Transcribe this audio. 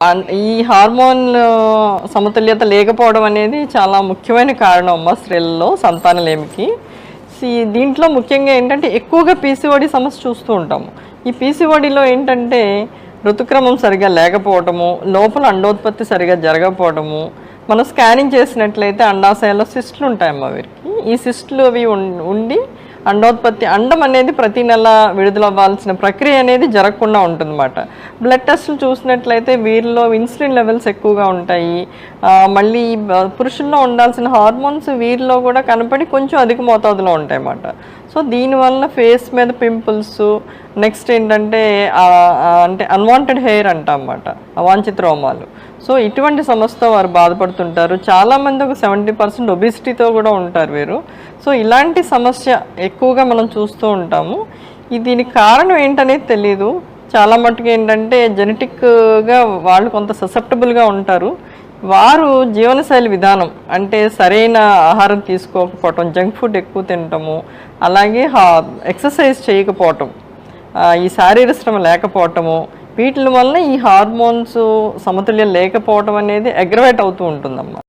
ఈ హార్మోన్ సమతుల్యత లేకపోవడం అనేది చాలా ముఖ్యమైన కారణం అమ్మ స్త్రీలలో సంతానలేమికి. దీంట్లో ముఖ్యంగా ఏంటంటే ఎక్కువగా పీసీఓడి సమస్య చూస్తూ ఉంటాము. ఈ పీసీఓడిలో ఏంటంటే ఋతుక్రమం సరిగా లేకపోవటము, లోపల అండోత్పత్తి సరిగా జరగకపోవటము. మనం స్కానింగ్ చేసినట్లయితే అండాశయాల్లో సిస్టులు ఉంటాయమ్మ వీరికి. ఈ సిస్టులు అవి ఉండి అండోత్పత్తి అండం అనేది ప్రతి నెల విడుదలవ్వాల్సిన ప్రక్రియ అనేది జరగకుండా ఉంటుందన్నమాట. బ్లడ్ టెస్టులు చూసినట్లయితే వీరిలో ఇన్సులిన్ లెవెల్స్ ఎక్కువగా ఉంటాయి. మళ్ళీ పురుషుల్లో ఉండాల్సిన హార్మోన్స్ వీరిలో కూడా కనపడి కొంచెం అధిక మోతాదులో ఉంటాయి అన్నమాట. సో దీనివల్ల ఫేస్ మీద పింపుల్స్, నెక్స్ట్ ఏంటంటే అంటే అన్వాంటెడ్ హెయిర్ అంటాం అన్నమాట, అవాంఛిత రోమాలు. సో ఇటువంటి సమస్యతో వారు బాధపడుతుంటారు. చాలామంది ఒక 70% ఒబిసిటీతో కూడా ఉంటారు వీరు. సో ఇలాంటి సమస్య ఎక్కువగా మనం చూస్తూ ఉంటాము. దీనికి కారణం ఏంటనేది తెలీదు. చాలా మటుకు ఏంటంటే జెనెటిక్గా వాళ్ళు కొంత ససెప్టబుల్గా ఉంటారు. వారు జీవనశైలి విధానం అంటే సరైన ఆహారం తీసుకోకపోవటం, జంక్ ఫుడ్ ఎక్కువ తినటము, అలాగే ఎక్సర్సైజ్ చేయకపోవటం, ఈ శారీరక శ్రమ లేకపోవటము, వీటి వల్ల ఈ హార్మోన్స్ సమతుల్యం లేకపోవటం అనేది అగ్రవేట్ అవుతూ ఉంటుందన్నమాట.